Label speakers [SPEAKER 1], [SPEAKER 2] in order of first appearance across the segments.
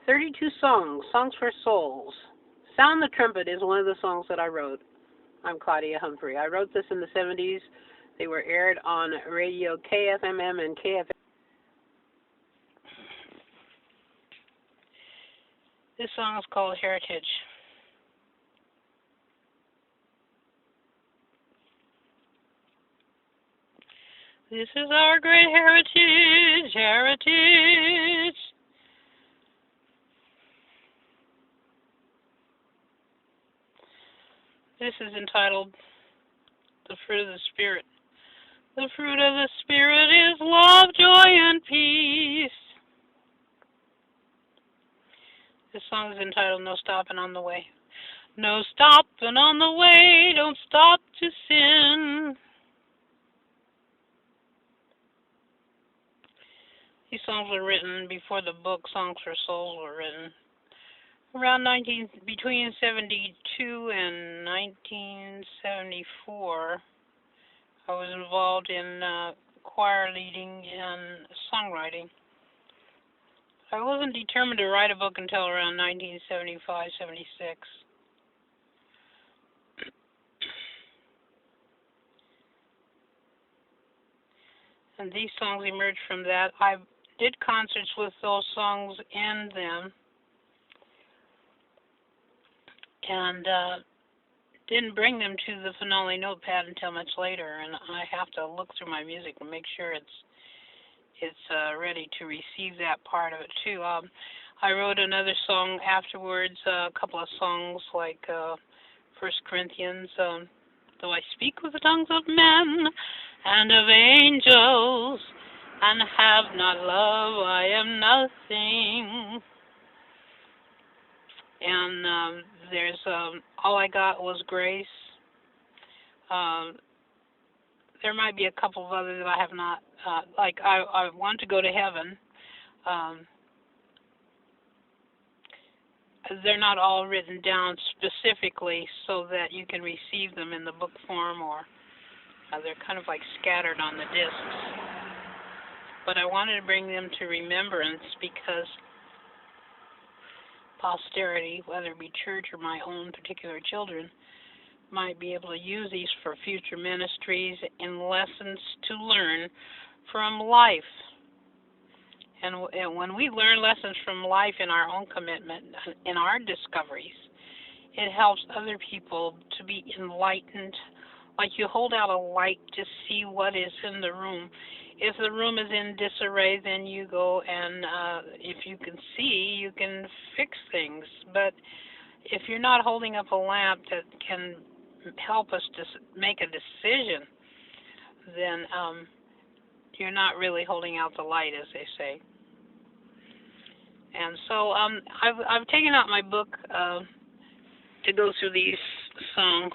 [SPEAKER 1] 32 songs, Songs for Souls. Sound the Trumpet is one of the songs that I wrote. I'm Claudia Humphrey. I wrote this in the 70s. They were aired on radio KFMM and KFM. This song is called Heritage. This is our great heritage, heritage. This is entitled The Fruit of the Spirit. The fruit of the Spirit is love, joy, and peace. This song is entitled No Stopping on the Way. No stopping on the way, don't stop to sin. These songs were written before the book Songs for Souls were written. Around between 72 and 1974, I was involved in choir leading and songwriting. I wasn't determined to write a book until around 1975, 76. And these songs emerged from that. I did concerts with those songs in them, and didn't bring them to the finale notepad until much later, and I have to look through my music and make sure it's ready to receive that part of it too. I wrote another song afterwards, a couple of songs like 1 Corinthians, though I speak with the tongues of men and of angels, and have not love, I am nothing. And there's All I Got Was Grace. There might be a couple of others that I have not, like I Want to Go to Heaven. They're not all written down specifically so that you can receive them in the book form, or they're kind of like scattered on the discs. But I wanted to bring them to remembrance because posterity, whether it be church or my own particular children, might be able to use these for future ministries and lessons to learn from life. And when we learn lessons from life in our own commitment, in our discoveries, it helps other people to be enlightened. Like you hold out a light to see what is in the room. If the room is in disarray, then you go and if you can see, you can fix things. But if you're not holding up a lamp that can help us to make a decision, then you're not really holding out the light, as they say. And so I've taken out my book to go through these songs.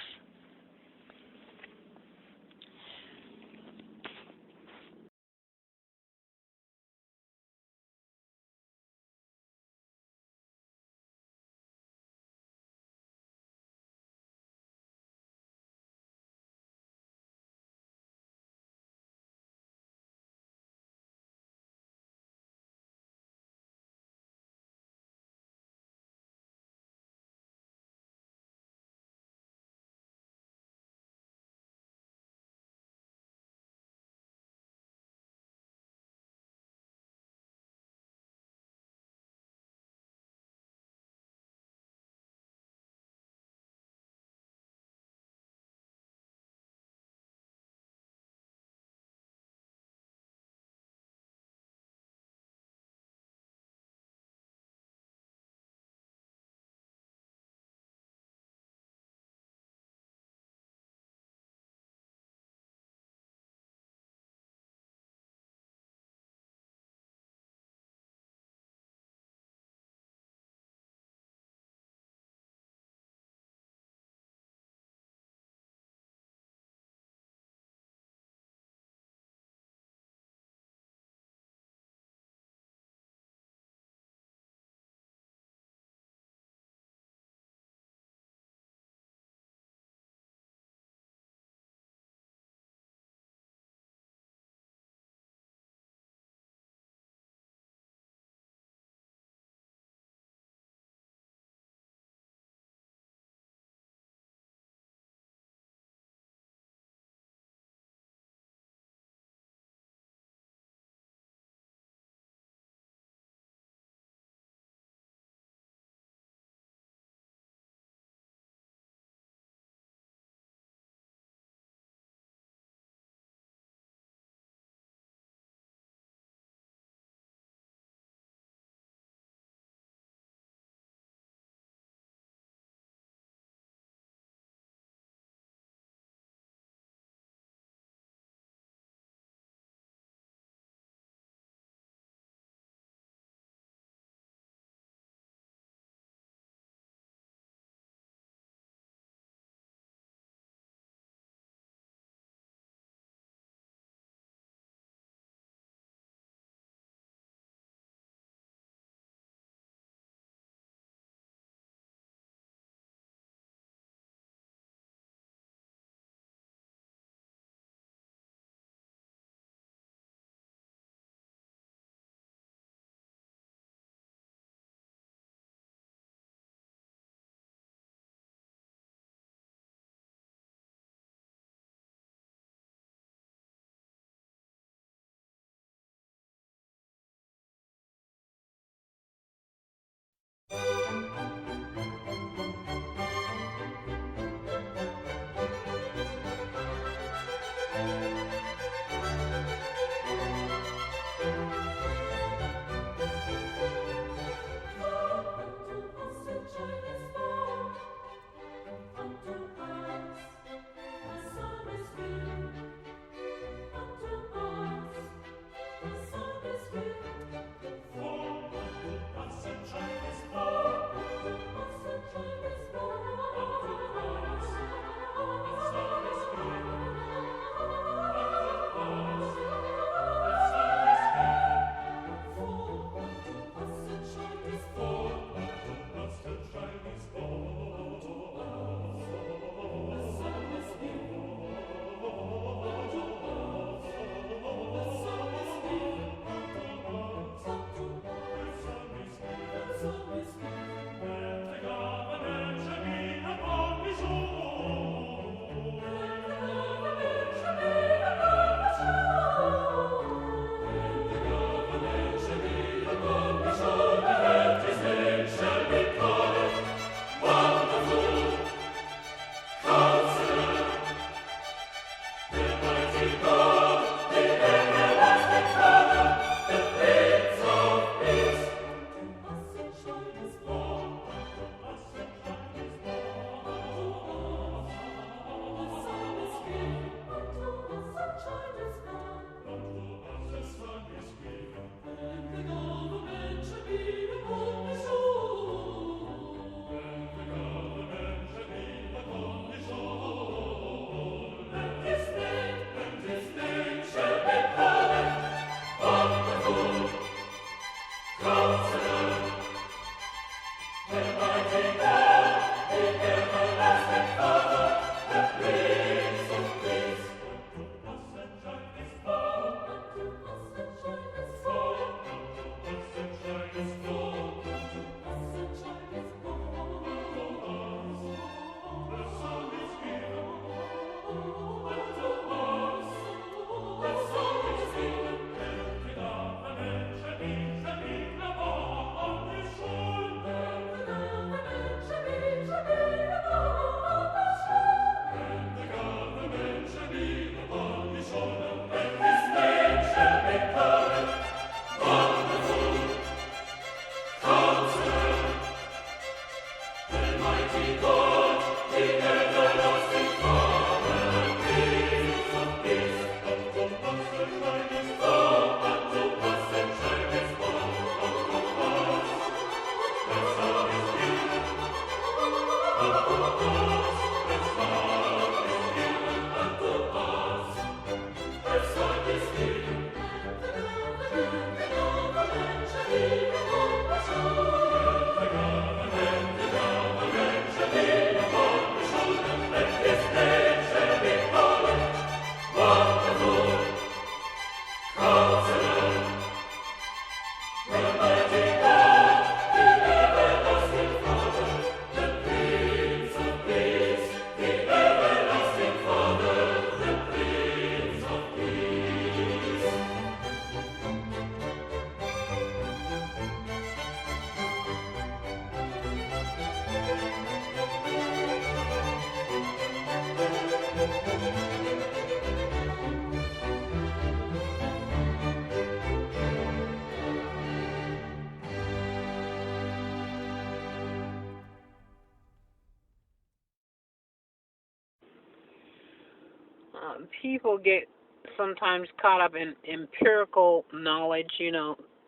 [SPEAKER 1] people get sometimes caught up in empirical knowledge.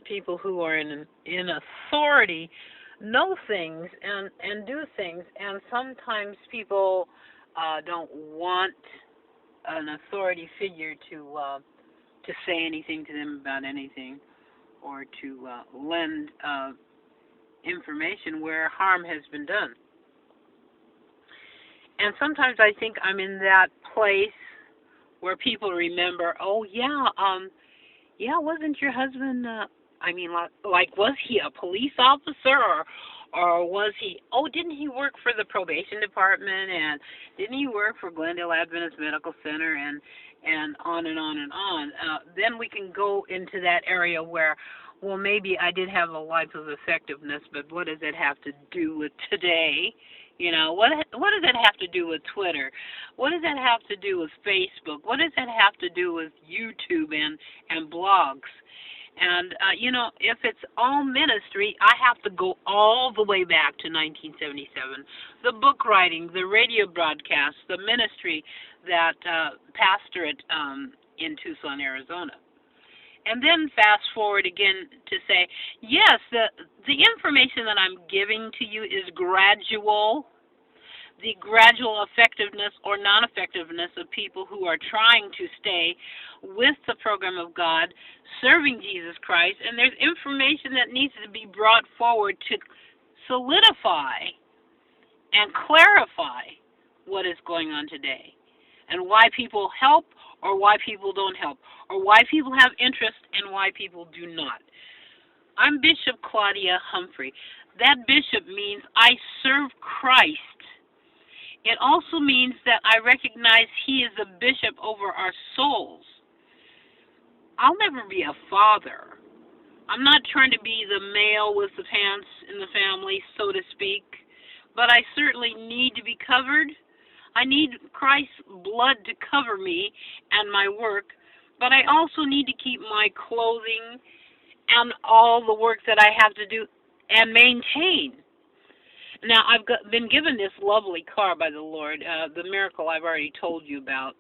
[SPEAKER 1] People who are in authority know things and do things, and sometimes people don't want an authority figure to say anything to them about anything, or to lend information where harm has been done. And sometimes I think I'm in that place where people remember, oh yeah, wasn't your husband? Like, was he a police officer, or was he? Oh, didn't he work for the probation department, and didn't he work for Glendale Adventist Medical Center, and on and on and on. Then we can go into that area where, well, maybe I did have a life of effectiveness, but what does it have to do with today? What does that have to do with Twitter? What does that have to do with Facebook? What does that have to do with YouTube and blogs? And, if it's all ministry, I have to go all the way back to 1977. The book writing, the radio broadcasts, the ministry that pastorate in Tucson, Arizona. And then fast forward again to say, yes, the information that I'm giving to you is gradual. The gradual effectiveness or non-effectiveness of people who are trying to stay with the program of God, serving Jesus Christ, and there's information that needs to be brought forward to solidify and clarify what is going on today, and why people help or why people don't help, or why people have interest and why people do not. I'm Bishop Claudia Humphrey. That bishop means I serve Christ. It also means that I recognize he is a bishop over our souls. I'll never be a father. I'm not trying to be the male with the pants in the family, so to speak, but I certainly need to be covered. I need Christ's blood to cover me and my work, but I also need to keep my clothing and all the work that I have to do and maintain. Now, I've been given this lovely car by the Lord. The miracle I've already told you about,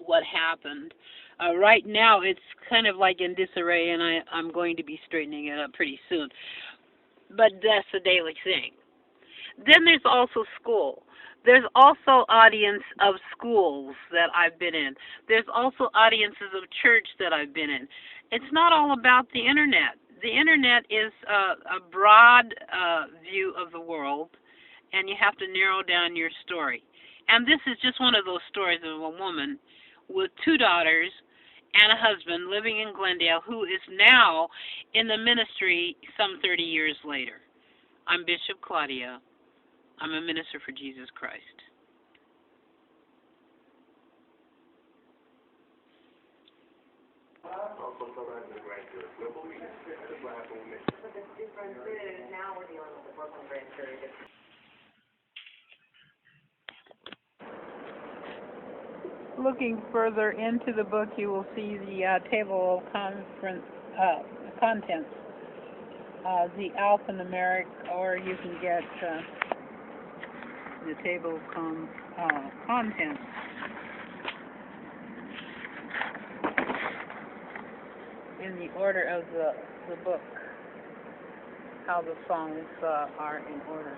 [SPEAKER 1] what happened. Right now, it's kind of like in disarray, and I'm going to be straightening it up pretty soon. But that's a daily thing. Then there's also school. There's also audience of schools that I've been in. There's also audiences of church that I've been in. It's not all about the Internet. The Internet is a broad view of the world, and you have to narrow down your story. And this is just one of those stories of a woman with 2 daughters and a husband living in Glendale who is now in the ministry some 30 years later. I'm Bishop Claudia. I'm a minister for Jesus Christ. Looking further into the book, you will see the table of contents, the alphanumeric, or you can get the table of contents. In the order of the book, how the songs are in order.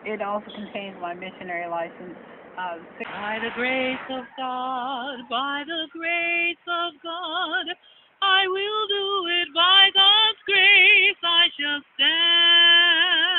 [SPEAKER 1] It also contains my missionary license. By the grace of God, I will do it. By God's grace, I shall stand.